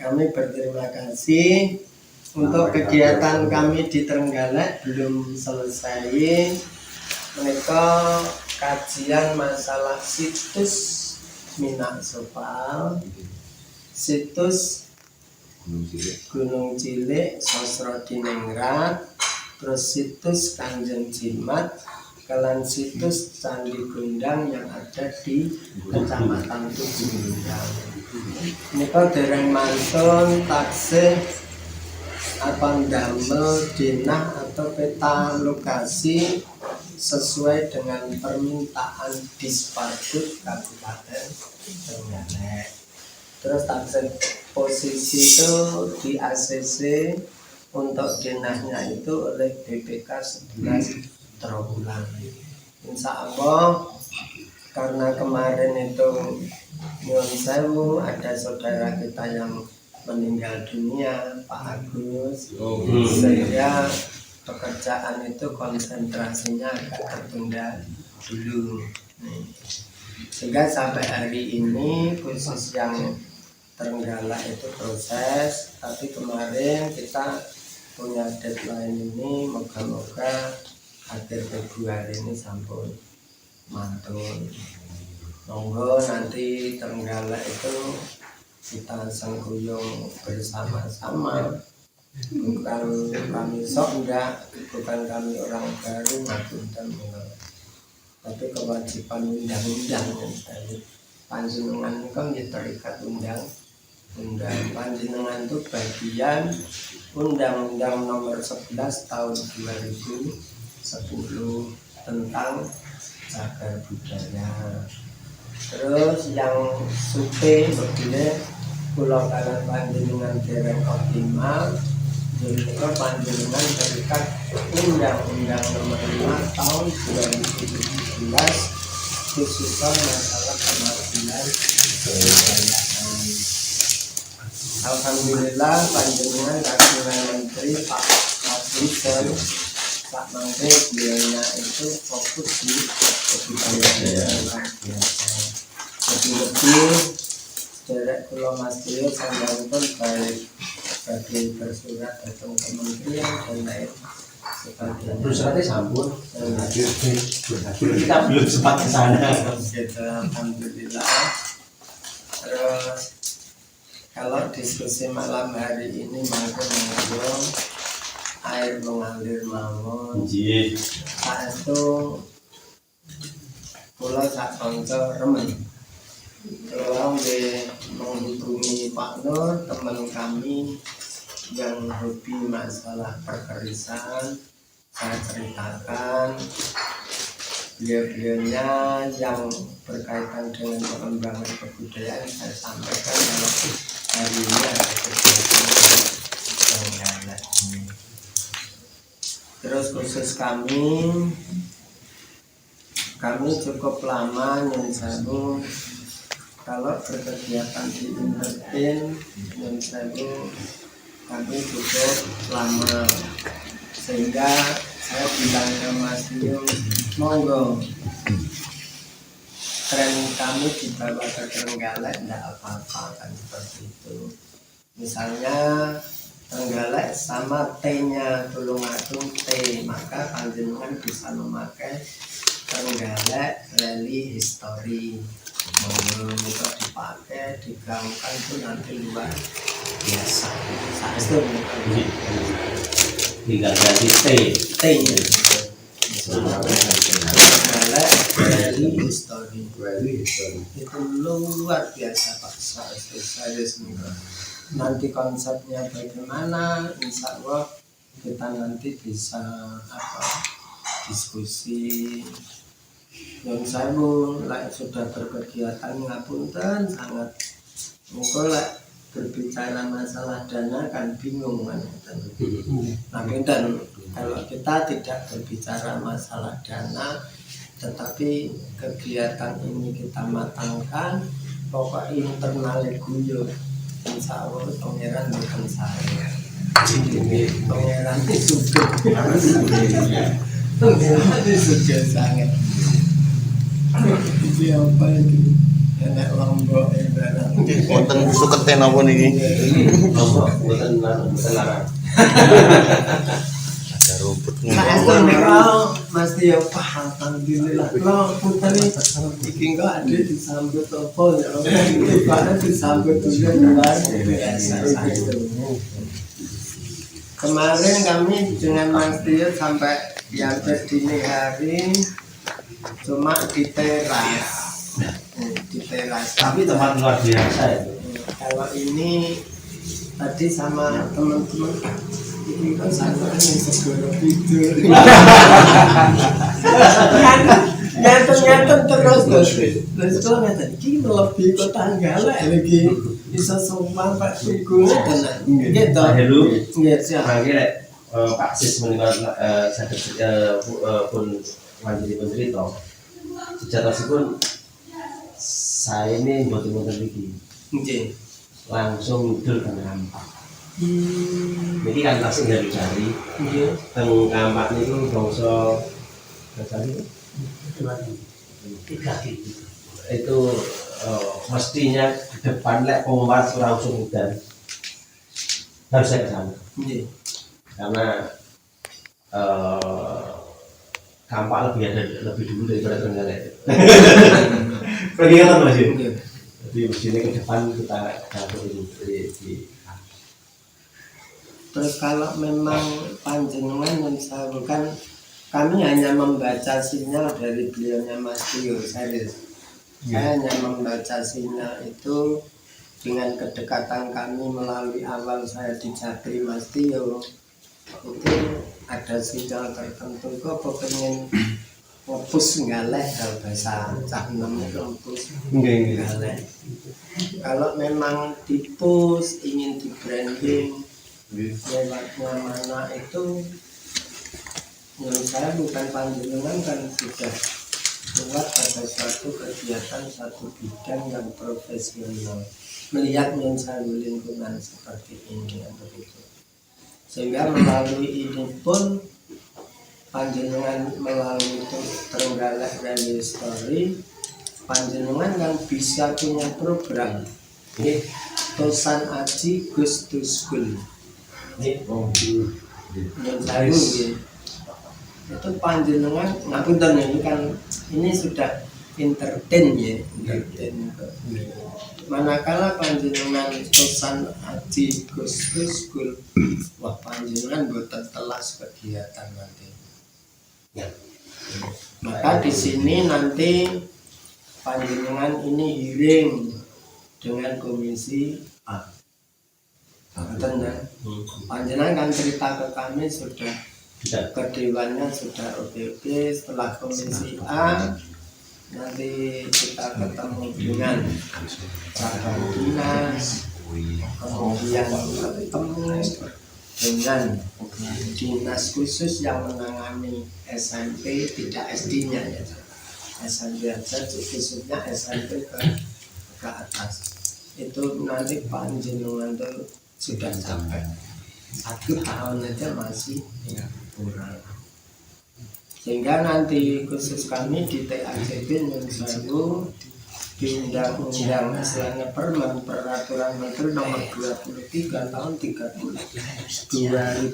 Kami berterima kasih untuk kegiatan kami di Trenggalek belum selesai. Mereka kajian masalah situs Minangkabau, situs Gunung Cilik, Sosrodiningrat, terus situs Kanjeng Jimat, kelan situs Candi Gondang yang ada di Kecamatan Tujuh Gondang. Nika dereng mantun taksih apa ndamel denah atau peta lokasi sesuai dengan permintaan Dispardut Kabupaten Trenggalek. Terus taksih posisi itu di ACC untuk denahnya itu oleh BPK 11 Trawulan. Insya Allah karena kemarin itu nyuwun sewu ada saudara kita yang meninggal dunia, Pak Agus, sehingga pekerjaan itu konsentrasinya agak tertunda dulu. Sehingga sampai hari ini khusus yang Trenggalek itu proses, tapi kemarin kita punya deadline ini, moga-moga akhir Februari ini sampun mantun. Monggo nanti Trenggalek itu kita sengkuyung bersama-sama. Bukan kami sok enggak, bukan kami orang baru ngapunten, tapi kewajiban undang-undang yang panjenengan kan terikat undang-undang. Panjenengan itu bagian Undang-Undang Nomor 11 Tahun 2010 tentang cagar budaya. Terus yang supe begini, pulau kanan panjenengan dereng optimal, jadi panjenengan terikat Undang-Undang Nomor 5 Tahun 2017 khususnya masalah kematian kebudayaan. Alhamdulillah panjenengan Perdana Menteri Pak Presiden Pak Mangke beliaunya itu fokus di kebudayaan biasa. Lebih-lebih derek Pulau Mas Tio sambil pun baik bagi bersurat datang kementerian dan lain sebagainya. Bersuratnya sampun, kita belum sempat ke sana. Alhamdulillah. Terus kalau diskusi malam hari ini mangkung air mengalir mawon. Saat itu pulau sak konco remen. Tolong menghubungi Pak Nur, teman kami yang hobi masalah perkerisan. Saya ceritakan beliau-beliaunya yang berkaitan dengan pengembangan kebudayaan. Saya sampaikan kalau hari ini ada kegiatan Trenggalek. Terus khusus kami cukup lama nyunsabu kalau berkegiatan di entertain nyunsabu kami cukup lama, sehingga saya bilang ke Mas Tio, monggo tren kami dibawa ke Trenggalek, tidak apa-apa kan seperti itu. Misalnya Trenggalek sama T-nya Tulungagung T, maka panjenengan bisa memakai Trenggalek Rally History. Monggo itu dipakai, digaungkan itu nanti luar biasa. Saat itu tinggal ganti T-nya Trenggalek Rally History itu luar biasa Pak. Saya nanti konsepnya bagaimana, insya Allah kita nanti bisa diskusi. Yang saya sudah berkegiatan ngapunten sangat mungkin berbicara masalah dana kan bingung kan. Nah, dan kalau kita tidak berbicara masalah dana, tetapi kegiatan ini kita matangkan, pokok internal guyon, insya Allah pangeran bukan saya. Pangeran itu sangat. Itu apa itu? Enak lombok itu Wonten suketen apa niki? Apa bukan larang. Ada rumput Saestu nika Mas Tio alhamdulillah kula punten iki kok ade disambut apa ya Pak disambut juga luar biasa saestu. Kemarin kami dengan Mas Tio sampai yang dini hari cuma di teras. Di teras. Tapi tempat luar biasa itu. Kalau ini tadi sama teman-teman ini kan saya yang segera tidur. Nyanten terus kalau ngeten iki melebihi kota Anggala lagi bisa sumpah Pak Tugu tenan. Nggih to. Halo. Nggih siap. Mangke Pak Sis menika saged pun manjiri pencerita. Sejatosipun saya ini mboten iki. Nggih. Langsung ngidul kan Kampak. Jadi kan langsung dari cari. Nggih. Teng Kampak niku bangsa kali 3 itu mestinya ke depan lek pengumuman langsung dan harus saya ke sana. Nggih. Karena Kampak lebih dulu daripada Trenggalek. Pergi kan Mas? Nggih. Jadi mestinya ke depan kita di Terus kalau memang panjenengan mensahukan kami hanya membaca sinyal dari beliaunya Mas Tio serius. Saya hanya membaca sinyal itu dengan kedekatan kami melalui awal saya di Jatri Mas Tio itu ada sinyal tertentu kok pengen ngepus ngaleh kalau bahasa cah enam itu ngepus ngaleh. Kalau memang dipus ingin di branding lewatnya mana itu menurut saya bukan panjenengan kan sudah buat pada suatu kegiatan satu bidang yang profesional melihat mensalu lingkungan seperti ini atau itu sehingga melalui ini pun panjenengan melalui Trenggalek Value Story panjenengan yang bisa punya program ini Tosan Aji Gus to School mensalu itu panjenengan ngapunten ini kan ini sudah entertain ya entertain manakala panjenengan Tosan Aji Gus to School wah panjenengan boten telas kegiatan nanti ya. maka di sini nanti panjenengan ini hearing dengan komisi A panjenengan kan cerita ke kami sudah ke dewannya sudah oke setelah komisi A nanti kita ketemu dengan cabang dinas kemudian ketemu dengan dinas khusus yang menangani SMP tidak SD-nya ya SMP aja khususnya SMP ke atas itu nanti panjenengan tuh sudah sampai 1 tahun aja masih kurang sehingga nanti khusus kami di TACB Nunsayu di undang-undang istilahnya peraturan menteri nomor 23 tahun 30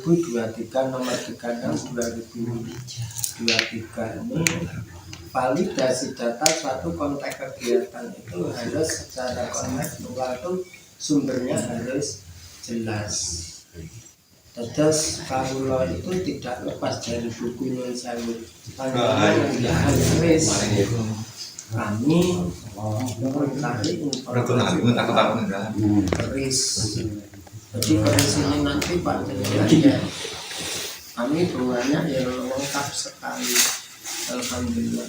2023 nomor 36 2023 ini validasi data suatu konteks kegiatan itu harus secara kontekstual itu sumbernya harus jelas. Terus kawula itu tidak lepas dari buku Nyun Sewu. Panjenengan harus kami mencari informasi keris. Jadi keris ini nanti panjenengan ya kami bunganya ya lengkap sekali. Alhamdulillah.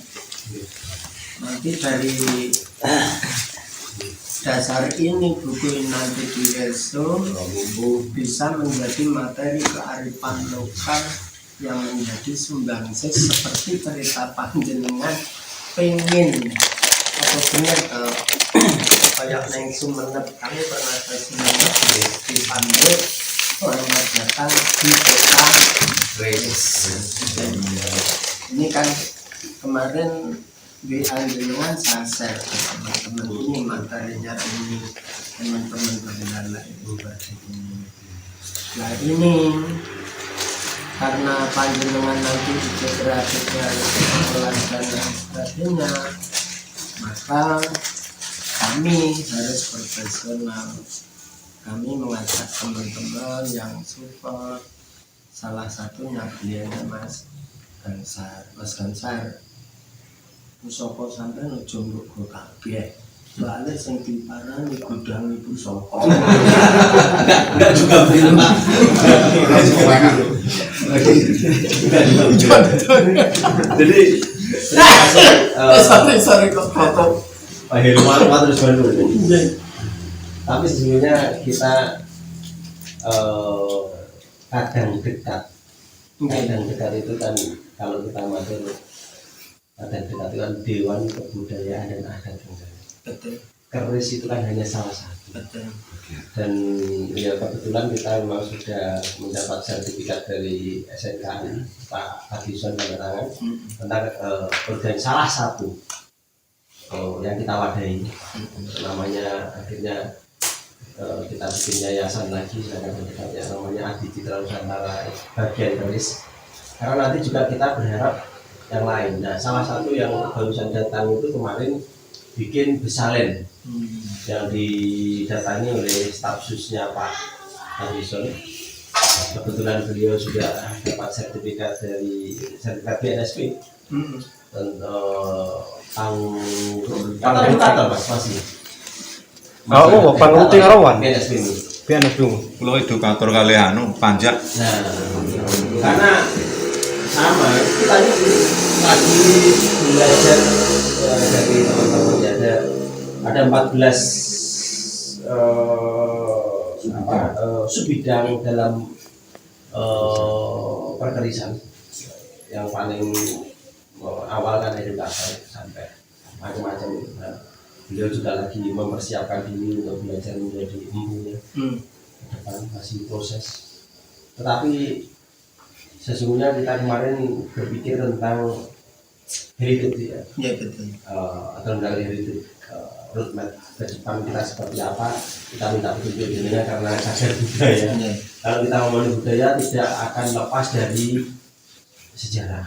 Nanti dari dasar ini buku ini nanti direso bisa menjadi materi kearifan lokal yang menjadi sumbangsis seperti cerita panjenengan pengen atau benar kalau kayak neng Sumeneb kami pernah ke Sumeneb di Panduk selamat datang di kota Grace. Ini kan kemarin WA dengan saya share ke teman-teman ini materinya ini teman-teman bergala itu seperti ini. Nah ini karena panjenengan nanti ide kreatifnya sekolah dan lain sebagainya, maka kami harus profesional. Kami mengajak teman-teman yang support, salah satunya kliennya Mas Gansar. Pusoko sampai ojo nggo kabeh. Soalnya sing diparani gudang ibu soko. Enggak juga begitu Pak. Jadi sorry kok foto. Pak Hilman terus baru. Tapi sesungguhnya kita kadang dekat itu kan kalau kita matur kadang dekat itu kan Dewan Kebudayaan dan Adat. Betul. Keris itu kan hanya salah satu. Betul. Dan ya kebetulan kita memang sudah mendapat sertifikat dari SNKI Pak Adison tanda tangan tentang salah satu yang kita wadahi namanya akhirnya kita bikin yayasan lagi sedangkan dekatnya namanya Adi Citra Nusantara bagian keris karena nanti juga kita berharap yang lain. Nah salah satu yang barusan datang itu kemarin bikin besalen yang didatangi oleh staf susnya Pak Adison. Kebetulan beliau sudah dapat sertifikat BNSP dan panggung Mas masih. Panggung Tingarawan. BNSP ini. BNSP. Kulo edukator kali anu panjak. Nah, karena sama kita ini lagi belajar dari teman-teman ya ada 14 subbidang dalam perkerisan yang paling awal kan edukasi sampai macam-macam. Nah, beliau juga lagi mempersiapkan diri untuk belajar menjadi empunya depan masih proses. Tetapi sesungguhnya kita kemarin berpikir tentang heritage ya. Ya betul. Atau tentang heritage roadmap ke depan kita seperti apa, kita minta petunjuk dirinya karena cagar budaya. Kalau kita ngomongin budaya tidak akan lepas dari sejarah.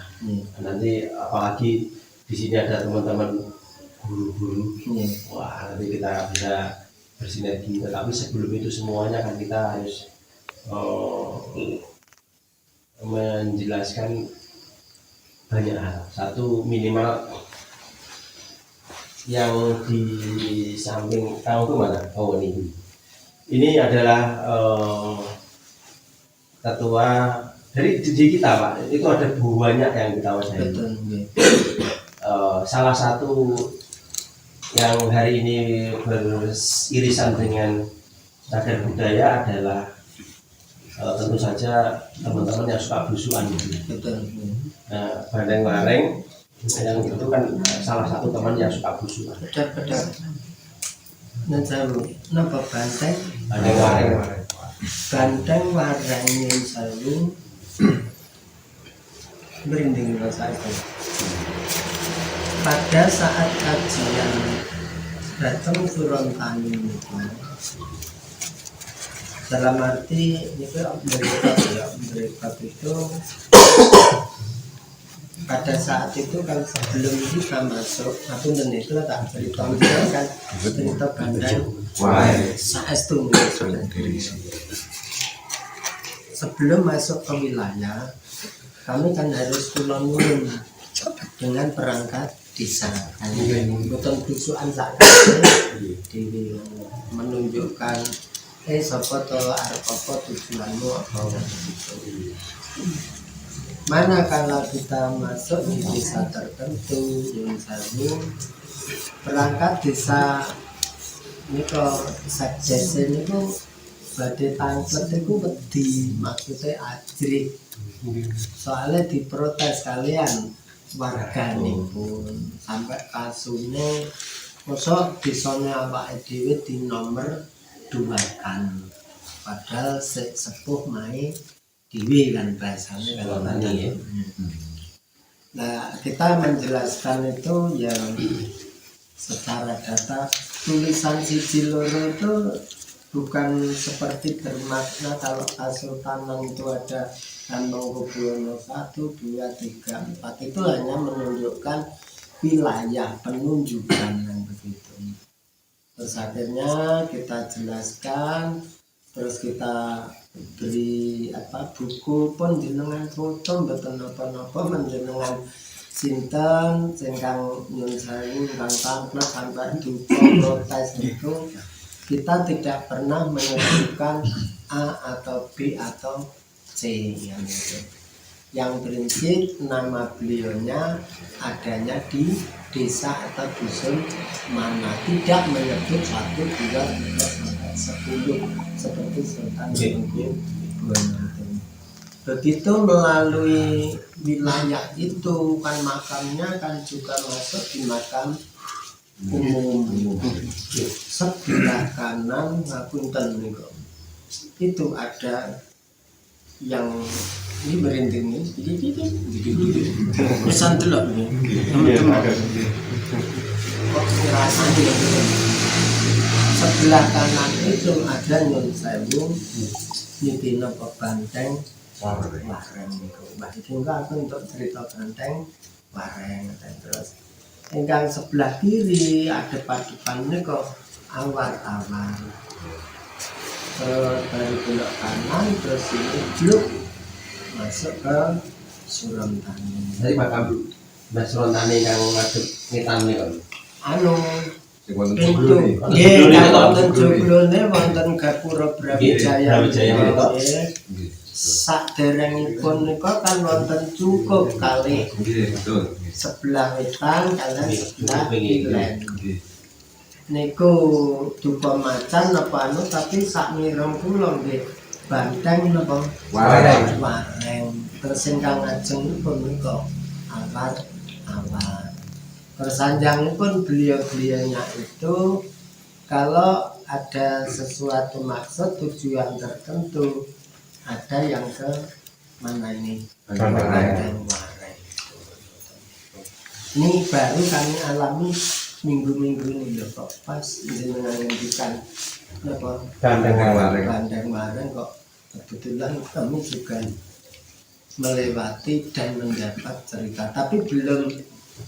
Nanti apalagi di sini ada teman-teman guru-guru, wah nanti kita bisa bersinergi. Tetapi sebelum itu semuanya kan kita harus menjelaskan banyak hal. Satu minimal yang di samping tahu itu mana? Oh ini adalah ketua dari kita Pak. Itu ada banyak yang kita wadahi. Salah satu yang hari ini beririsan dengan cagar budaya adalah tentu saja teman-teman yang suka belusuan gitu. Nah, Bandeng Lareng yang itu kan salah satu teman yang suka belusuan. Benar. Napa Bandeng? Bandeng Lareng. Bandeng Lareng yang selalu berinding rasa itu. Pada saat kajian datang Surontani itu dalam arti itu berikut itu pada saat itu kan sebelum kita masuk aku dan itu tak cerita kan cerita Bandeng saestu sebelum masuk ke wilayah kami kan harus kulon dengan perangkat desa bukan belusuan saat di menunjukkan sapa to arep apa tujuanmu apa gitu. Mana kalau kita masuk di desa tertentu yang satu perangkat desa ini kok sekdes ini kok badhe tangklet itu wedi maksudnya ajrik soalnya diprotes kalian warga nih pun sampai kasusnya mosok disone awake dhewe di nomor 2 kan padahal sepuh mai dhewe kan bahasane kalau tadi ya. Nah, kita menjelaskan itu yang secara data tulisan siji loro itu bukan seperti bermakna kalau Kasultanan itu ada Hamengkubuwono 1, 2, 3, 4 itu hanya menunjukkan wilayah penunjukan yang begitu. Terus akhirnya kita jelaskan, terus kita beri buku pun jenengan foto mboten napa-napa menjenengan sinten ingkang nyuwun sewu ingkang tampil sampai duka protes itu kita tidak pernah menyebutkan A atau B atau C yang itu. Yang prinsip nama beliaunya adanya di desa atau dusun mana, tidak menyebut 1, 2, 3 sampai 10 seperti Sultan Hamengkubuwono. Begitu melalui wilayah itu kan makamnya kan juga masuk di makam umum. Sebelah kanan ngapunten niku itu ada yang ini merinding nih, pesan delok nih. Kok rasanya sebelah kanan itu ada nyun sewu niki napa banteng wareng niku. Mbah Dingga aku untuk cerita banteng wareng terus. Ingkang sebelah kiri ada padukan niku awar-awar. Dari belok kanan terus ini bluk masuk ke Surontani. Jadi makam Mbah Surontani yang ngadep ngetan niku. Anu Wonten pintu. joglo Nggih, wonten joglone wonten Gapura Brawijaya. Brawijaya. Saderengipun nika kan wonten cukup kalih. Nggih, betul. Sebelah wetan kalian sebelah kilen. Niku duka macan napa anu tapi sak mireng kula nggih banteng napa Wareng. wareng. Terus ingkang ngajeng pun menika awar-awar. Persanjangipun beliau-beliaunya itu kalau ada sesuatu maksud tujuan tertentu ada yang ke mana ini banteng wareng. Ini baru kami alami minggu-minggu ini lho kok pas jenengan ngendikan napa banteng wareng kok kebetulan kami juga melewati dan mendapat cerita tapi belum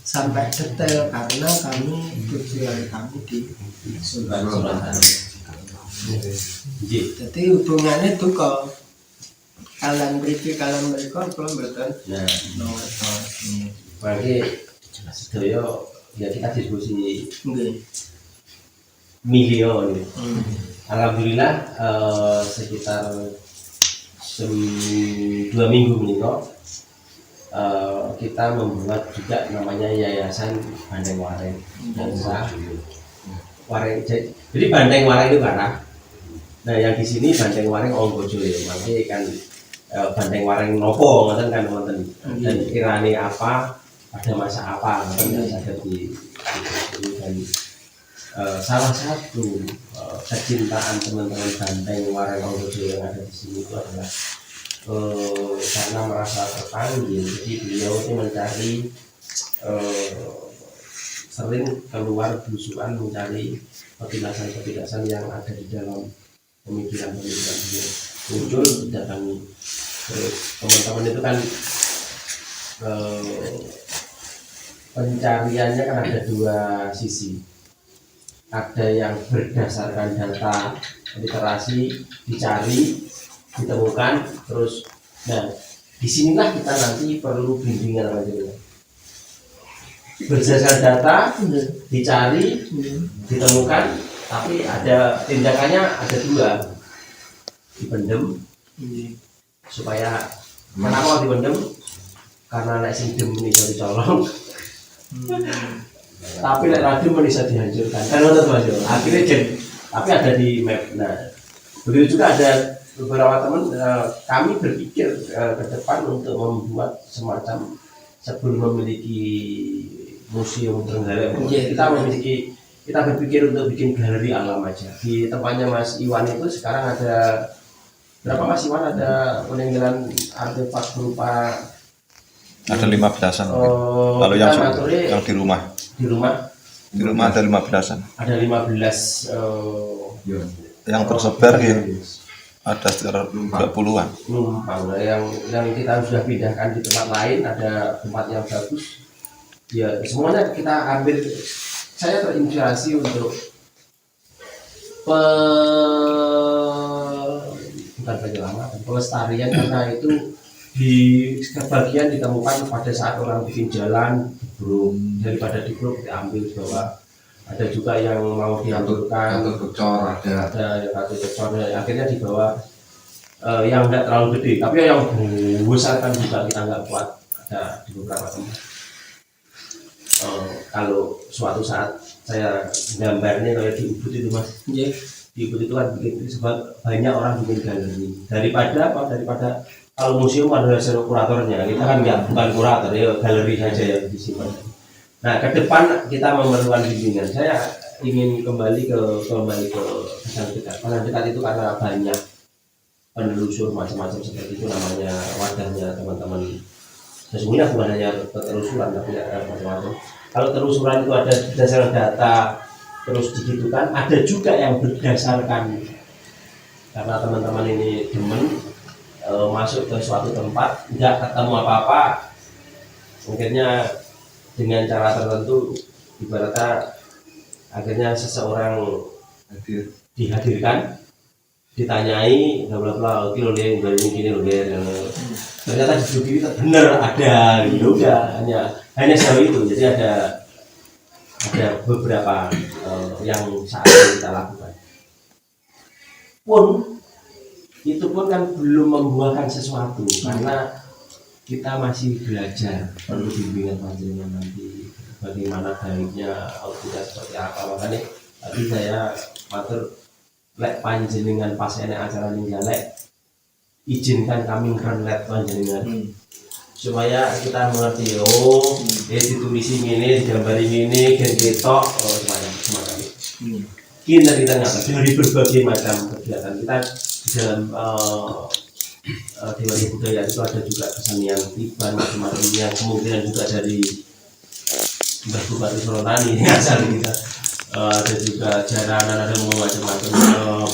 sampai detail karena kami tujuan kami di Surontani. Jadi hubungannya tuh kok kalian mereka kalau mboten nomor Berarti sedaya ya kita diskusi nggih. milion. Alhamdulillah sekitar 2 minggu menikah kita membuat juga namanya Yayasan Banteng Wareng dan Wareng. Jadi Banteng Wareng itu karena nah yang di sini Banteng Wareng Onggojo ya, makanya kan Banteng Wareng nopo ngoten kan wonten dan kirane apa pada masa apa yang ada di dan salah satu kecintaan teman-teman Banteng Wareng Onggojo yang ada di sini itu adalah karena merasa terpanggil, jadi beliau itu mencari sering keluar belusuan mencari petilasan-petilasan yang ada di dalam pemikiran-pemikiran beliau muncul didatangi. Terus teman-teman itu kan pencariannya kan ada 2 sisi, ada yang berdasarkan data literasi dicari ditemukan terus. Nah disinilah kita nanti perlu bimbingan lagi berdasarkan data dicari ditemukan, tapi ada tindakannya ada 2, dipendem supaya kenapa dipendem karena nek sing dem ini jadi colong tapi nek radio bisa dihancurkan kan betul akhirnya tapi ada di map. Nah begitu juga ada beberapa teman kami berpikir ke depan untuk membuat semacam sebelum memiliki museum Trenggalek kita berpikir untuk bikin galeri alam aja di tempatnya Mas Iwan itu. Sekarang ada berapa Mas Iwan, ada peninggalan artefak berupa Ada 15-an. Oh, Kalau yang kita maturi yang di rumah di rumah ada 15-an. ada 15 Iya. Yang tersebar ya ada sekitar 20-an. numpang. Nah, yang kita sudah pindahkan di tempat lain ada tempat yang bagus. Ya semuanya kita ambil. Saya terinspirasi untuk bukan penyelamatan, pelestarian, karena itu di sebagian ditemukan pada saat orang bikin jalan dibruk, daripada dibruk diambil bahwa ada juga yang mau diambilkan, Atau bocor ada. ada yang satu bocor, akhirnya dibawa yang enggak terlalu gede, tapi yang besar kan juga kita nggak kuat, ada di beberapa tempat. Kalau suatu saat saya gambarnya kayak di Ubud itu mas, Iya. di Ubud itu kan bikin sebab banyak orang bikin galeri, daripada kalau museum ada hasil kuratornya, kita kan nggak, bukan kurator ya, galeri saja yang disimpan. Nah ke depan kita memerlukan bimbingan. Saya ingin kembali ke Pesan Dekat. Pesan Dekat itu karena banyak penelusur macam-macam seperti itu, namanya wadahnya teman-teman. Sesungguhnya bukan hanya penelusuran tapi ada macam-macam. Kalau telusuran itu ada berdasarkan data terus digitukan, ada juga yang berdasarkan karena teman-teman ini demen masuk ke suatu tempat nggak ketemu apa-apa, akhirnya dengan cara tertentu ibaratnya akhirnya seseorang Hadir. dihadirkan, ditanyai bla bla bla, oke lo lihat gini lo lihat, ternyata di video bener ada gitu, udah hanya sejauh itu. Jadi ada beberapa yang saat ini kita lakukan itu pun kan belum membuahkan sesuatu karena kita masih belajar, perlu bimbingan panjenengan nanti bagaimana baiknya auditnya seperti apa. Makanya tadi saya matur lek panjenengan pas enek acara ning lek izinkan kami ngrenlet panjenengan supaya kita mengerti ditulisi ini, digambari ini, ketok semacam itu. Kita dari berbagai macam kegiatan kita di dalam Dewan Budaya itu ada juga kesenian tiban macam-macamnya, kemungkinan juga dari Mbah Bupati Suronani asal kita, ada juga jaranan, ada macam-macam.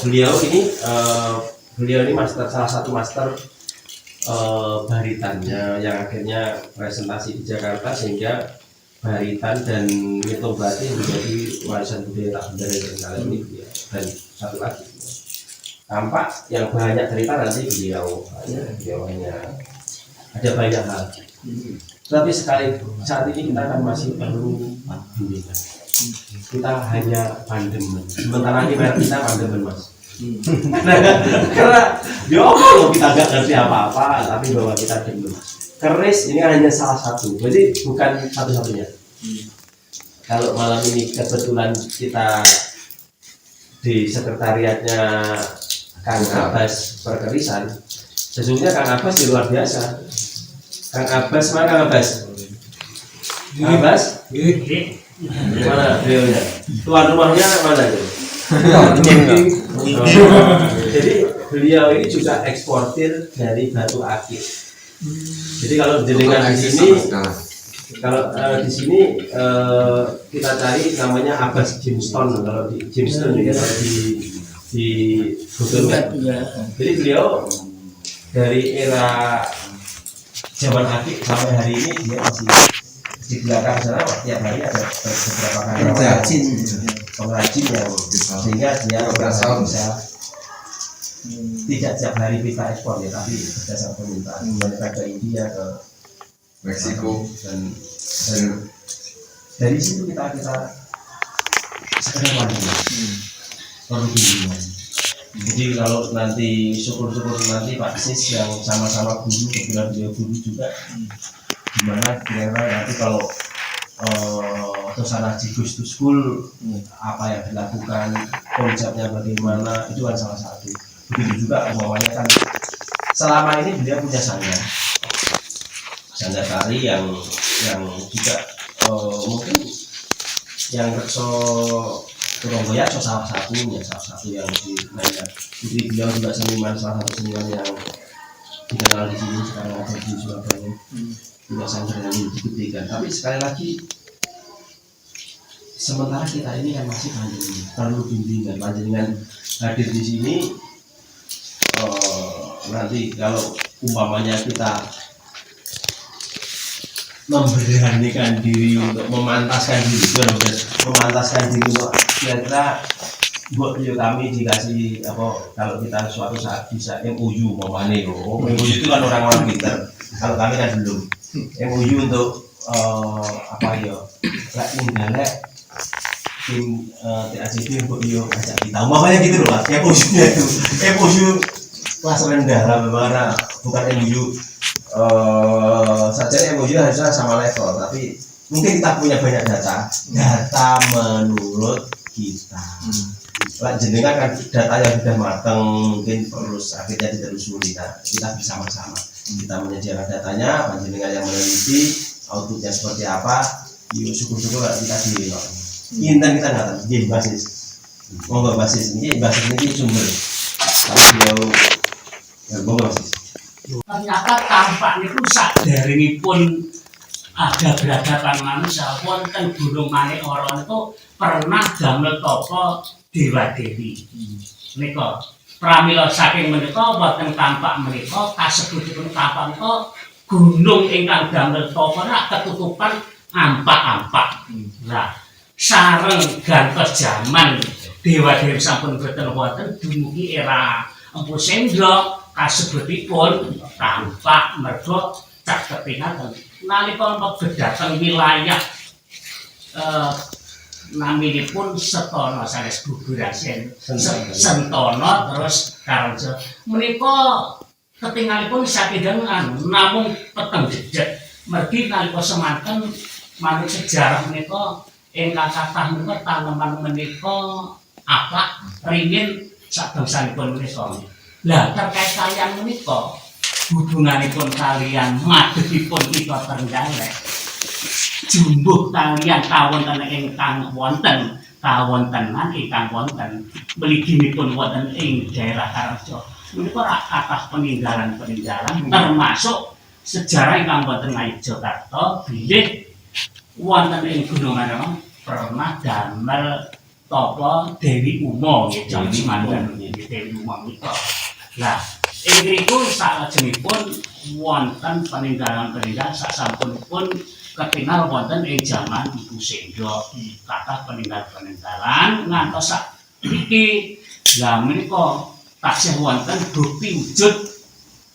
Beliau ini master, salah satu master baritannya yang akhirnya presentasi di Jakarta sehingga baritan dan mitos batik menjadi warisan budaya tak benda dari kalian ini beliau. Dan satu lagi tampak yang banyak cerita nanti beliau hanya ada banyak hal, tapi sekali saat ini kita kan masih perlu bimbingan. Kita hanya pandemen, sementara ini kita pandemen mas. Karena kalau kita nggak ngerti apa-apa, tapi bahwa kita demen. Keris ini hanya salah satu, jadi bukan satu-satunya. Kalau malam ini kebetulan kita di sekretariatnya Kang Abbas Perkerisan, sesungguhnya Kang Abbas di luar biasa. Kang Abbas mana Kang Abbas? Kang Abbas? Mana beliaunya? Tuan rumahnya mana itu? Jadi beliau ini juga eksportir dari batu akik. Jadi kalau jenengan di sini, di sini kita cari namanya Abbas Jamestown. Kalau di Jamestown ya, di Google Map. Jadi beliau dari era zaman akik sampai hari ini dia masih di belakang sana tiap hari ada beberapa kali pengrajin yang sehingga dia bisa tidak tiap hari kita ekspor ya, tapi berdasarkan permintaan mereka ke India, ke Meksiko dan dari situ kita sekedar wanita perlu bimbingan. Jadi kalau nanti syukur-syukur nanti Pak Sis yang sama-sama guru, kebetulan beliau guru juga, gimana kira-kira nanti kalau Tosana Jigus to School apa yang dilakukan, konsepnya bagaimana, itu kan salah satu. Begitu juga umpamanya kan selama ini beliau punya sanggar tari yang juga mungkin yang rekso Surabaya salah satu yang dimainkan. Jadi beliau juga seniman, salah satu seniman yang dikenal di sini sekarang ada di Surabaya punya sanggar yang dibuktikan. Tapi sekali lagi sementara kita ini kan masih pandemi, perlu bimbingan. Panjenengan hadir di sini nanti kalau umpamanya kita memberanikan diri untuk memantaskan diri untuk kira-kira buat kami dikasih apa kalau kita suatu saat bisa MOU MOU itu kan orang-orang pintar, kalau kami kan belum MOU untuk apa ya lek ninggalek tim TACP untuk yo ajak kita makanya gitu loh Mas, MOU-nya itu MOU kelas rendah lah bagaimana bukan MOU saja MOU harusnya sama level, tapi mungkin kita punya banyak data menurut kita. Lah jenengan kan data yang sudah matang mungkin terus akhirnya ditelusuri. Nah, kita bersama-sama kita menyediakan datanya, panjenengan yang meneliti outputnya seperti apa. Yuk syukur-syukur kita diri kok. Intan kita nggak tahu, jadi basis. Monggo basis ini sumber. Tapi beliau monggo basis. Ternyata tampaknya rusak dari pun ada berhadapan manusia wonten Gunung Manik-Oron itu pernah damel tapa Dewa Dewi. Menika pramila saking menika wonten tampak menika kasebutipun tampak menika gunung ingkang damel tapa rak ketutupan ampak-ampak. Nah, sareng gantos jaman Dewa Dewi sampun boten wonten dumugi era Empu Sendro kasebutipun tampak mergo cak kepingaken nalika dhateng wilayah naminipun Setono sanes Buburasen Sentono terus Karangja menika ketingalipun sakidangan namung peteng jejeg mergi nalika semanten manut sejarah menika ingkang kathah menika taneman menika apak ringin sabangsanipun menika. Lah terkait kalian menika hubunganipun kalian madhepipun kita Trenggalek jumbuh kalian kawonten ingkang wonten kawontenan ingkang wonten mliginipun wonten ing daerah Karangja menika rak kathah peninggalan-peninggalan termasuk sejarah ingkang wonten Ngayogyakarta bilih wonten ing Gunung Manik pernah damel tapa Dewi Uma nggih jamanipun Dewi Uma menika. Lah ing mriku salajengipun wonten peninggalan-peninggalan sasampunipun ketingal wonten ing jaman Ibu Sendro kathah peninggalan-peninggalan ngantos saiki. Lah menika taksih wonten bukti wujud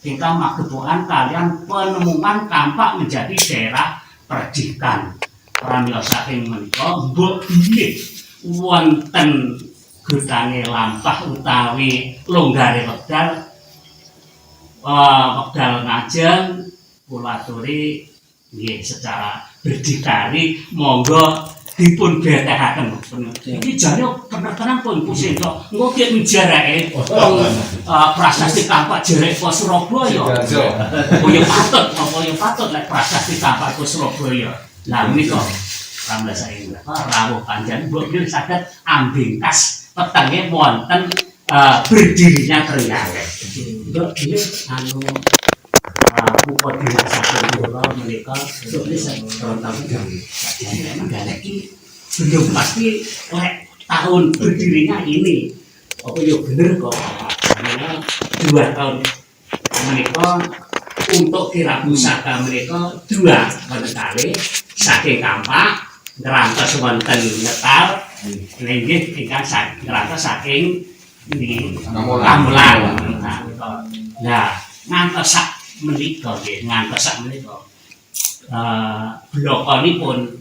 ingkang magepokan kalian penemuan tampak menjadi daerah perdikan. Pramila saking menika mbok bilih wonten gedange lampah utawi longgare wekdal ngajeng kula aturi nggih secara berdikari monggo dipun betehaken. Iki jane penerbangan pun pusing kok engko ki menjarake prasasti Tampak Jerek ke Surabaya. Kaya patut lek prasasti Tampak ke Surabaya. Lah menika pramila saking rawuh panjenengan mbok bilih saged ambingkas petenge wonten berdirinya Trenggalek. Mbok bilih anu buku dirasakan kula menika tulis tentang Trenggalek iki belum pasti lek tahun berdirinya ini. Apa ya bener kok karena 2 tahun menika untuk kirap pusaka menika 2 kali saking Kampak ngrantos wonten Ngetal linggih ingkang ngrantos saking Kamulan. Nah, ngantos sak menika nggih, ngantos sak menika blokonipun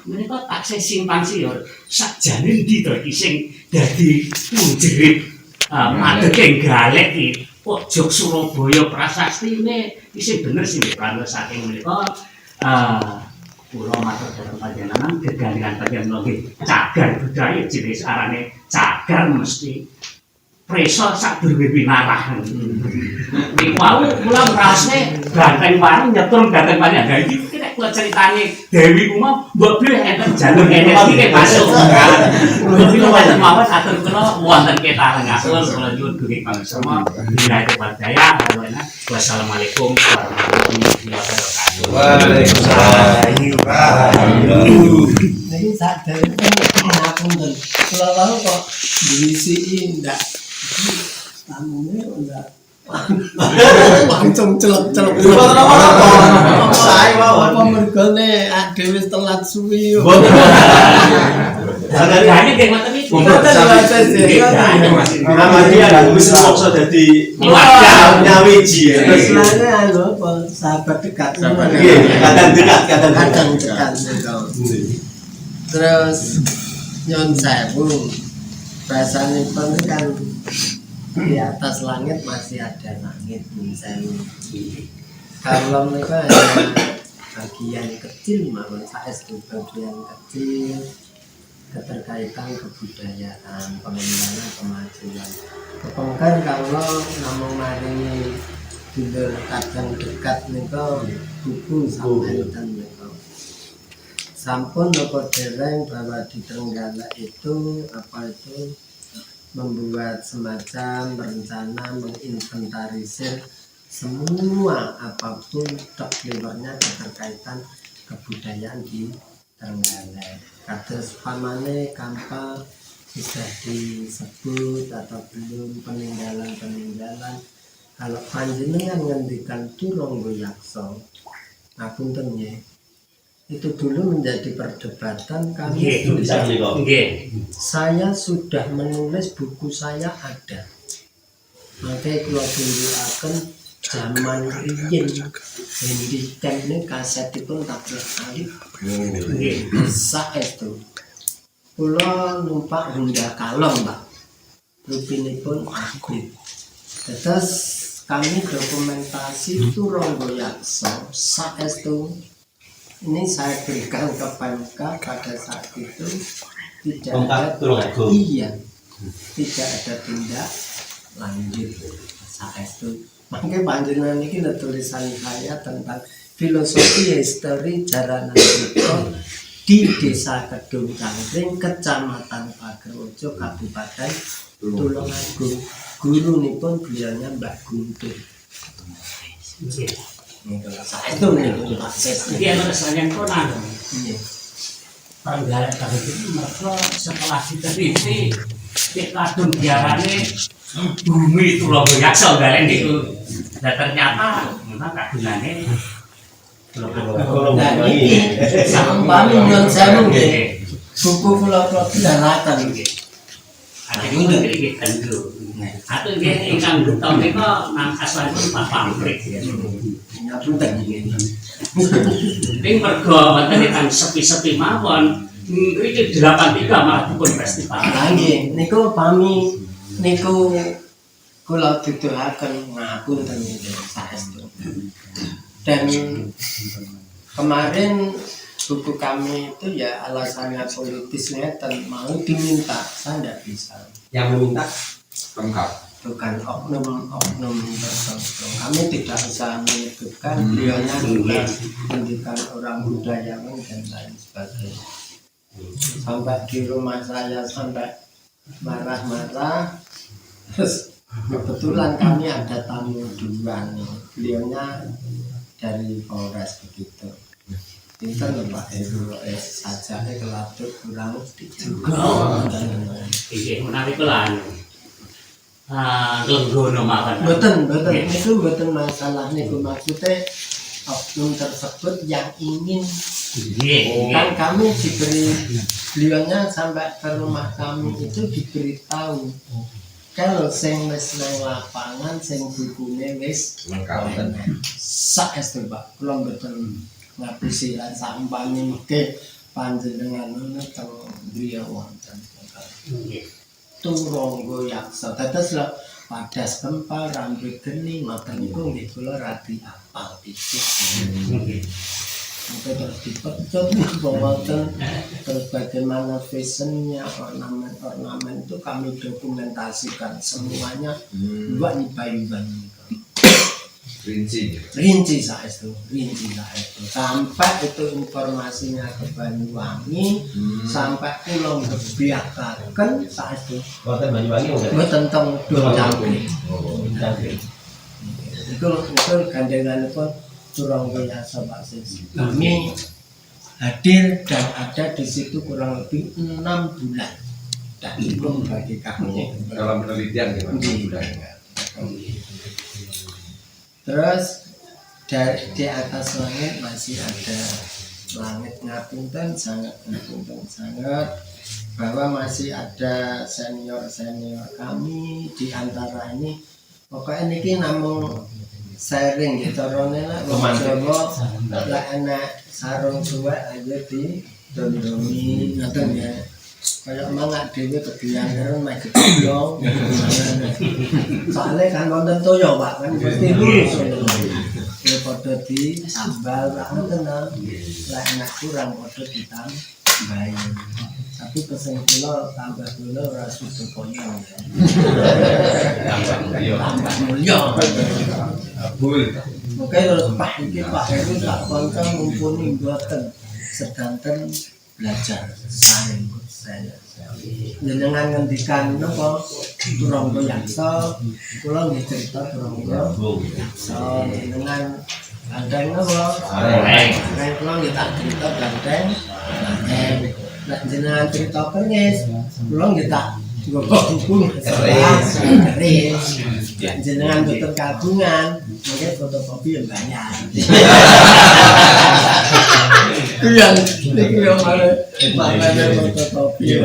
menika taksih simpan siur sakjane ndi to iki sing dadi punjerip madhep Galek iki pojok Surabaya prasastine iki bener sing pramila saking menika kula matur dhateng panjenengan gegandhengan panjenengan nggih cagar budaya jenis arane cagar mesti preso sadurunge winarah. Niku wau kula ngrasne ganteng warung nyetrum ganteng panjenengan iki nek kok ceritane Dewi ku mau mbok bilih enten jalur energi ke masuk kan. Mbok bilih wonten mawon atur kula wonten ketarengaken kula nyuwun dugi kang semua dinaiki pardaya ana. Wassalamualaikum warahmatullahi wabarakatuh. Waalaikumsalam. Niki sadar ngapunten. Kula wau kok diisi ndak tamune ndak langsung celep-celep. Saya mau apa mergone dhewe wis telat suwi. Sadane nggih ngoten iki. Namanya ada wis mokso dadi nyawiji. Keselane anu apa sahabat dekat. Kadang Kadang dekat. Terus nyon sewu bahasanipun kan di atas langit masih ada langit nyon sewu. Kalau mereka hanya bagian kecil mawon saestu bagian kecil keterkaitan kebudayaan, pengembangan, kemajuan. Kepengker kalau namung maringi dulur kadang dekat nika buku sampun nika. Sampun nopo dereng bahwa di Trenggalek itu membuat semacam rencana menginventarisir semua apapun terlibatnya keterkaitan kebudayaan di Trenggalek. Kados pamane Kampa sudah disebut atau belum peninggalan. Kalau panjenengan ngendikan Turangga Yaksa, ngapunten nggih. Itu dulu menjadi perdebatan kami. Saya sudah menulis buku saya ada. Makanya kalau tunjukkan zaman riyen hendikan ini kaset itu tak sekali. Saestu. Kula numpak Honda Kalong, Pak. Rupinipun aktif. Terus kami dokumentasi Turangga Yaksa saestu. Ini saya berikan ke Pemka pada saat itu tidak ada tindak lanjut saestu. Makanya panjenengan ini tulisan saya tentang filosofi histori jaranan kita di Desa Kedung Cangkring, Kecamatan Pagerwojo, Kabupaten Tulungagung. Guru nipun beliaunya Mbak Guntur. Saya itu nih akses. Iki ana rasane konan. Iya. Trenggalek kabeh iki mergo setelah diteliti cek kadung diarani bumi Turangga Yaksa galeng niku. Nah ternyata memang kadungane Nah ini sampami nyon sewu nggih. Buku kula dalakan nggih. Ada yang udah kayak gitu, atau nggih ingkang getol nika nang asmanipun Pak Pamrik. Ngapunten nggih. Ning mergo wonten ingkang sepi-sepi mawon, mriki 83 malah dipun festival. Lah nggih, niku pami niku kula duduhaken ngapunten nggih saestu. Dan kemarin buku kami itu ya alasannya politis ngeten, mau diminta, saya tidak bisa. Yang meminta lengkap. Bukan oknum tertentu. Kami tidak bisa menyebutkan beliaunya juga pendidikan orang budayawan dan lain sebagainya. Sampai di rumah saya sampai marah-marah. Terus kebetulan kami ada tamu dua nih. Beliaunya dari Polres begitu. Pinter lho Pak Heru saja kelatut kurang juga. Iki menawi kula lenggono mawon. Mboten itu mboten masalah niku maksudnya oknum tersebut yang ingin kan kami diberi beliaunya sampai ke rumah kami itu diberitahu kalau sing wis nang lapangan sing bukune wis Lengkap. saestu Pak kula mboten ngapusi lan sampanye mengke panjenengan menika griya wonten Turangga Yaksa dados lho padas kempal rambut geni ngoten niku nggih kula radi apal pikir. Mungkin terus dipecut wonten terus bagaimana fashionnya ornamen itu kami dokumentasikan semuanya buat ibadah. rinci. rinci saestu sampai itu informasinya ke Banyuwangi sampai kula ngebiakaken saestu Buatan Banyuwangi enggak? mboten teng Dojangkring. Oh, Jangkrik. Itu gandengan pun Turangga Yasa Pak Sis. Kami hadir dan ada di situ kurang lebih 6 bulan. Dan itu bagi kami. Dalam penelitian gimana? Iya. Terus di atas langit masih ada langit ngapunten sangat bahwa masih ada senior kami di antara ini pokoknya niki namung sharing gitu carane lah wong Jawa lah enak sarung suwek aja di dondomi ngoten ya kayak mangak dhewe kegiatan karo mek gedhong soalnya kan wonten toya Pak kan mesti lurus ya padha di sambal Pak ngoten lah enak kurang padha ditambahi tapi pesen kula tambah kula ora sudo koyo tambah mulya Oke, terus Pak iki Pak Heru tak konco mumpuni mboten sedanten belajar saya. Jenengan ngendikan napa Turangga Yaksa, kula nggih cerita Turangga Yaksa jenengan gandeng napa? Nek kula nggih tak cerita gandeng. Nek jenengan cerita keris, kula nggih tak buku keris. Jenengan boten kagungan, mungkin fotokopi yang banyak. Yang mana fotokopi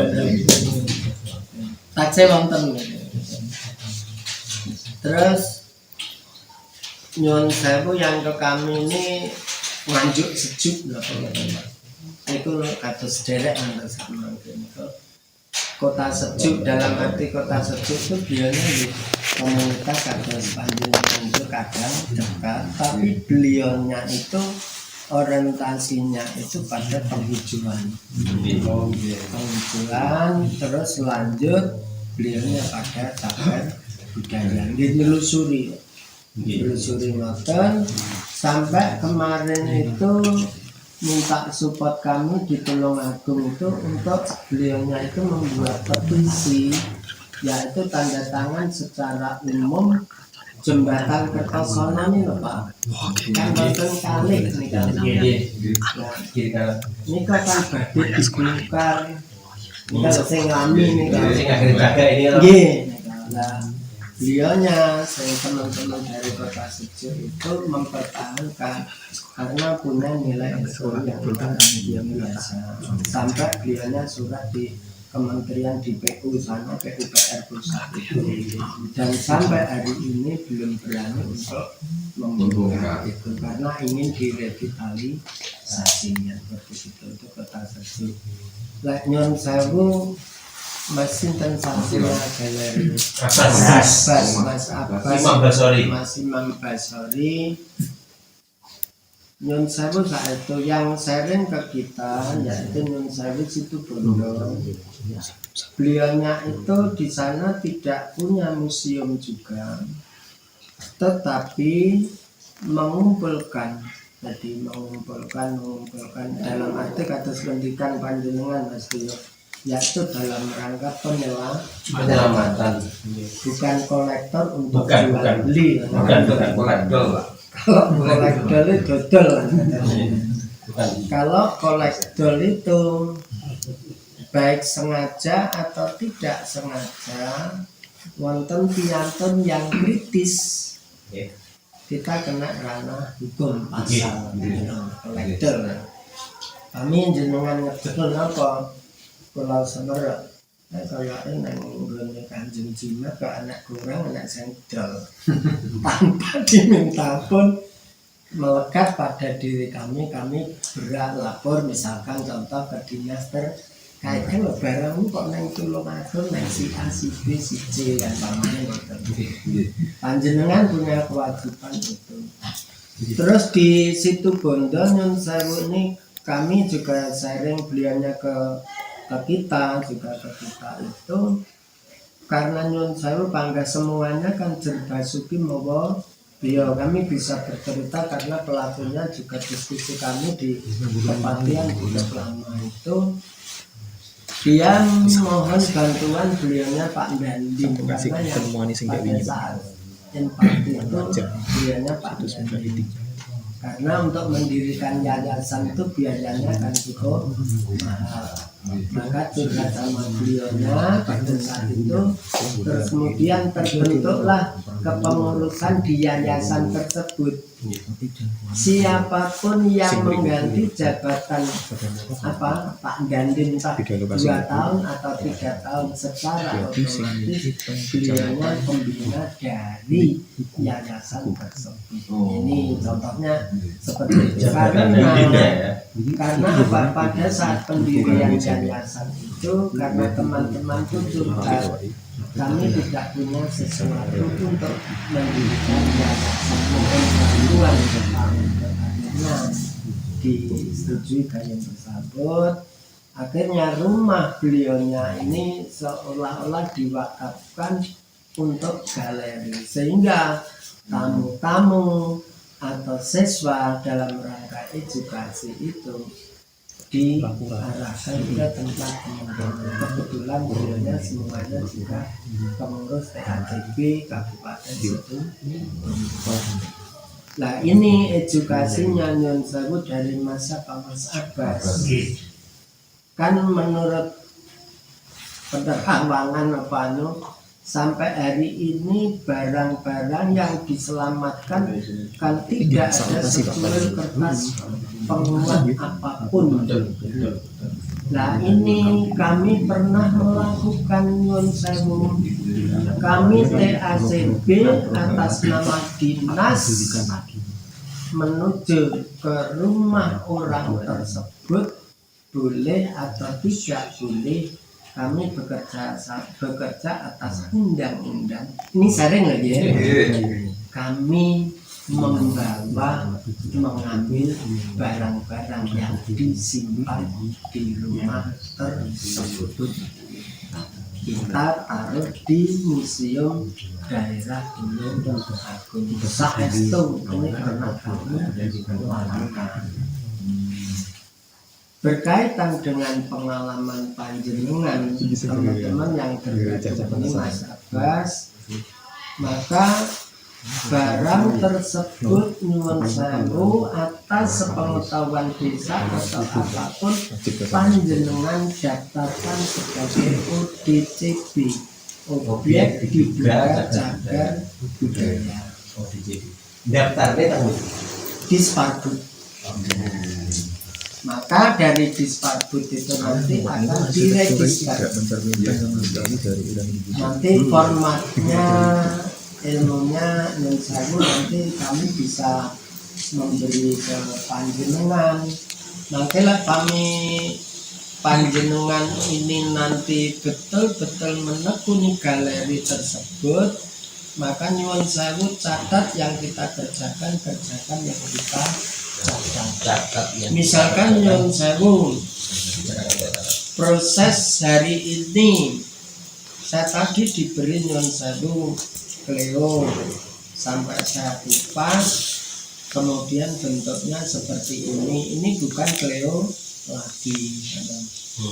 taksih wonten. Terus nyuwun sewu yang ke kami ini nganjuk sejuk lho Pak. Itu kados derek antar sama kota sejuk dalam arti kota sejuk itu beliaunya di komunitas kados panjenengan itu kadang dekat tapi beliaunya itu orientasinya itu pada penghijauan terus lanjut beliaunya pada cagar budaya dinelusuri ngoten sampai kemarin itu minta support kami di Tulungagung itu untuk beliaunya itu membuat petisi yaitu tanda tangan secara umum jembatan Kertosono ini loh Pak kan wonten kali ini kan ini kan badhe dibongkar ini kan sing ngami ini kan Sing akhir jaga ini loh. nggih nah beliaunya teman-teman dari Kota Sejuk itu mempertahankan karena punya nilai ekonomi yang biasa sampai beliaunya surat di kementerian di PU sana PUPR pusat itu dan sampai hari ini belum berani untuk membongkar itu karena ingin direvitalisasinya seperti itu Kota Sejuk. Lek nyuwun sewu Mas Sinten Sasila Galeri Mas Abbas Mas Imam Basori Nyun Sewu itu yang sharing ke kita yaitu Nyun Sewu Situbondo. Beliaunya itu di sana tidak punya museum juga, tetapi mengumpulkan dalam arti kata pendidikan panjenengan Mas Tio, yaitu dalam rangka penyelamatan, bukan kolektor untuk jual beli, bukan kolektor. Kalau kolektor itu dodol, kalau kolektor itu baik sengaja atau tidak sengaja, wonten piantun yang kritis, kita kena ranah hukum pasal kolektor. Kami jenengan ngedol apa Pulau Semeru, kayaknya nang Kanjeng Jimat ke anak kurang anak sendal tanpa diminta pun melekat pada diri kami berat lapor misalkan contoh ke dinas terkait kan barangmu kok nang Tulungagung nang si A si B si C dan pamannya panjenengan punya kewajiban itu. Terus di Situbondo Nyun Sewu ini kami juga sharing beliaunya ke kita itu karena Nyun Sewu bangga semuanya kan Jerbasuki mawa Beliau kami bisa bercerita karena pelakunya juga diskusi kami di kepatian Budak Lama itu. Dia mohon bantuan beliaunya Pak Dandim karena yang pada saat empati itu beliaunya Pak Dandim. Karena untuk mendirikan yayasan itu biayanya kan cukup mahal. Maka curhat sama beliaunya pada saat itu, terus kemudian terbentuklah kepengurusan di yayasan tersebut. Siapapun yang mengganti jabatan Pak Dandim 2 tahun atau 3 tahun secara otomatis beliaunya pembina dari yayasan tersebut. Ini contohnya seperti itu. Karena apa, pada saat pendirian yayasan itu, karena teman-teman itu curhat, kami tidak punya sesuatu untuk mendirikan yayasan, mungkin bantuan akhirnya disetujui gayung tersebut. Akhirnya rumah beliaunya ini seolah-olah diwakafkan untuk galeri, sehingga tamu-tamu atau siswa dalam rangka edukasi itu diarahkan ke tempat teman-teman. Kebetulan beliaunya semuanya juga pengurus THTB Kabupaten Situ. Nah ini edukasinya Nyun Sewu dari masa Pak Mas Abbas. Kan menurut penerawangan sampai hari ini barang-barang yang diselamatkan kan tidak ada secuil kertas penguat apapun. Nah ini kami pernah melakukan Nyun Sewu, kami TACB atas nama dinas menuju ke rumah orang tersebut, boleh atau tidak boleh kami bekerja atas undang-undang. Ini sering lagi ya. Kami mengambil barang-barang yang disimpan di rumah tersebut. Kita taruh di Museum Daerah Gunung Agung. Saestu ini pernah kami lakukan. Berkaitan dengan pengalaman panjenengan teman-teman yang tergabung ini Mas Abbas, maka barang tersebut Nyuwun Sewu atas sepengetahuan desa atau apapun panjenengan daftarkan sebagai ODCB, objek diduga cagar budaya. Daftarnya tahu Disparbud. Maka dari Disparbud itu nanti akan diregister. Nanti formatnya, ilmunya Nyun Sewu nanti kami bisa memberi ke panjenengan. Nanti lah kami panjenengan ini nanti betul-betul menekuni galeri tersebut, maka Nyuwun Sewu catat yang kita kerjakan yang kita catat. Misalkan Nyuwun Sewu, proses hari ini saya tadi diberi Nyuwun Sewu Cleo sampai saya kupas, kemudian bentuknya seperti ini. Ini bukan Cleo lagi,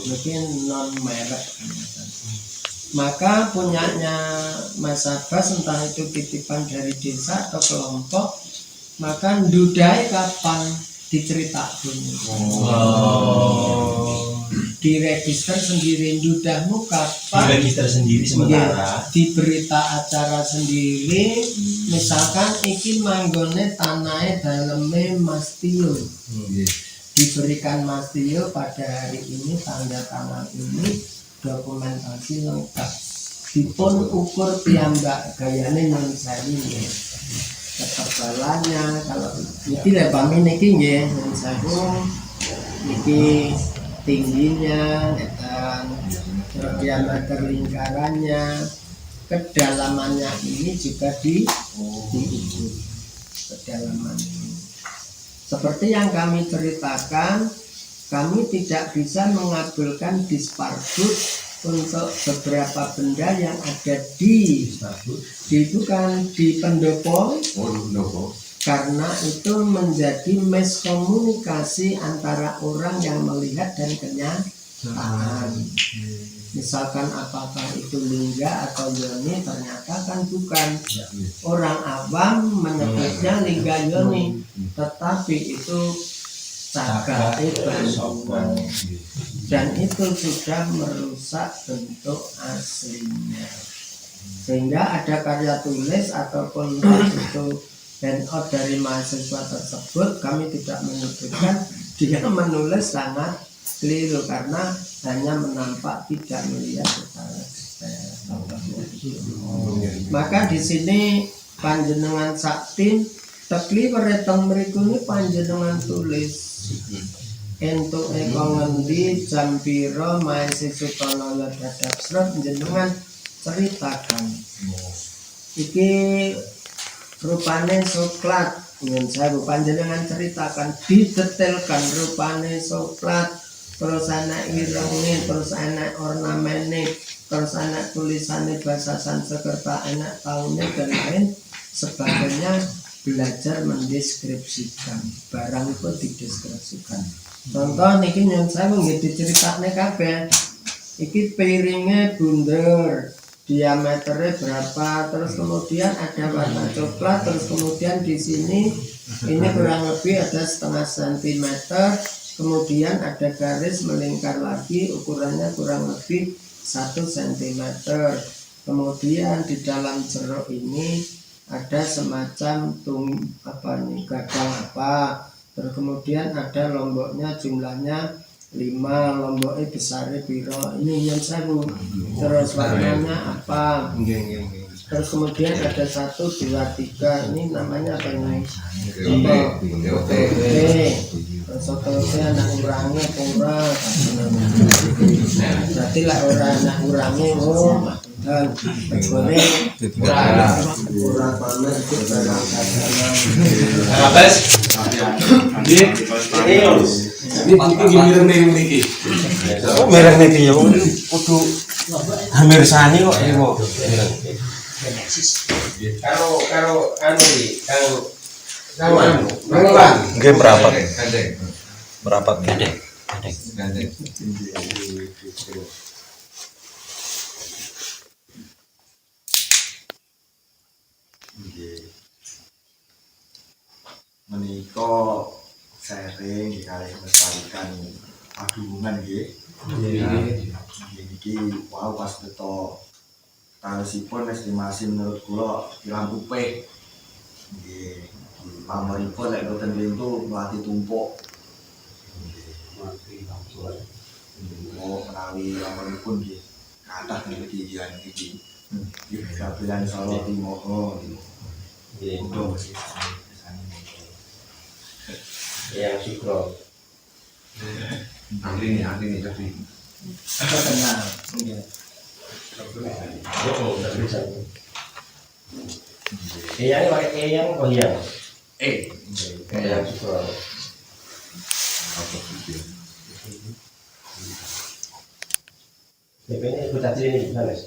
mungkin non merek. Maka punyanya Mas Abbas, entah itu titipan dari desa atau kelompok, maka ndudai kapan diceritakan. Diregister sendiri, ndudahmu kapan, diregister sendiri sementara, di berita acara sendiri. Misalkan iki manggone tanahe daleme Mas Tio, diberikan Mas Tio pada hari ini, tanda tangan ini, dokumentasi lengkap, dipun ukur piyambak gayane Nyuwun Sewu, ketebalannya. Kalau iki lebame niki nggih Nyuwun Sewu, niki tingginya dan diameter lingkarannya, kedalamannya ini juga diukur kedalaman ini. Seperti yang kami ceritakan, kami tidak bisa mengabulkan Disparbud untuk beberapa benda yang ada di itu kan di pendopo, Oh, nopo. karena itu menjadi miskomunikasi antara orang yang melihat dan kenyataan. Misalkan apakah itu lingga atau yoni, ternyata kan bukan. Orang awam menyebutnya lingga yoni, tetapi itu caga bandungan, dan itu sudah merusak bentuk aslinya. Sehingga ada karya tulis ataupun itu handout dari mahasiswa tersebut, kami tidak menyebutkan dia menulis sangat keliru karena hanya menampak, tidak melihat secara detail. Maka di sini panjenengan sakti tekli weretong mriku ini panjenengan tulis entuk eko ngendi jam pira mahasiswa Tonoyo dadap srep jenengan ceritakan. Iki rupane coklat, ingin saya panjenengan ceritakan, didetailkan rupane coklat, terus anak irenge, terus anak ornamene, terus anak tulisannya bahasa Sanskerta, anak tahunnya dan lain sebagainya. Belajar mendeskripsikan barang itu, dideskripsikan. Contoh niki nyun saya nggih diceritakne kabeh. Iki piringnya bunder, diameternya berapa, terus kemudian ada warna coklat, terus kemudian di sini ini kurang lebih ada 0,5 cm, kemudian ada garis melingkar lagi, ukurannya kurang lebih 1 cm. Kemudian di dalam jeruk ini ada semacam gadang apa, terus kemudian ada lomboknya jumlahnya 5, lomboknya besarnya piro, ini yang sewu, terus warnanya apa, terus kemudian ada 1, 2, 3, ini namanya apa ini? Soto. Terus soto anak urangnya kurang, berarti lah orang anak urangnya dan begini kurang panas itu dalam keadaan Oh, merah niki ya, kudu hampir sani kok iki kok. Karo anu iki, kang Nggih merapat. Gandeng. Merapat gede. Gandeng. Menika sharing kali melestarikan padunungan nggih. Niki wow pas beto talisipun estimasi menurut kula kirang kuping. Nggih, pamripun nek boten pintu mlati tumpuk. Oh, menawi pamripun nggih kathah kejadian iki. Nggih, kabelan Solo Timoho. Nggih. Udo Yang Sugro. Angkring tapi tenang. Oh, enggak bisa. Yang pakai yang kok yang? Yang Sugro. apa itu? Ini kita ini Hanes.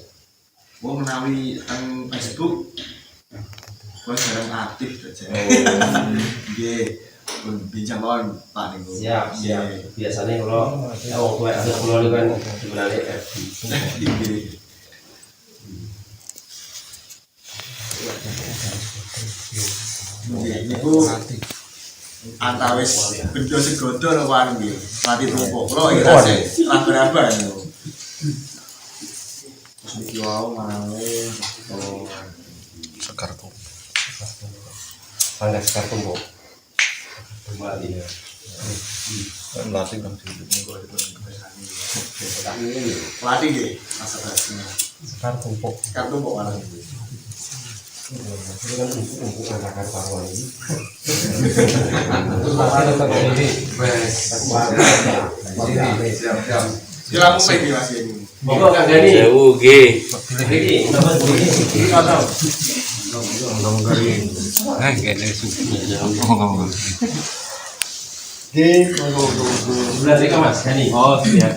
wong menawi teng Facebook kok jarang aktif saja. Nggih, pun bincang Pak niku. Siap. Biasanya kalau gue ada pulau itu kan sebenarnya FB. Nggih. Nggih, niku antawis benda segodo lho wan nggih. Mati tumpuk. Kula iki rasane raba-raba niku. Terus niki wau malih Sekar tuh. Angkat sekar tumpuk. Kembali ya. Melatih dong sih. pelatih nggih, masa rasanya. Sekar tumpuk. Sekarang tumpuk mana? Itu kan tumpuk angkat paruan ini. Siap. Kira aku pengen Mas ini. Monggo Kang Dani. Jauh nggih. Iki nomor 2. Kata. Kene suci. Sebelah Mas Dani. Oh, siap.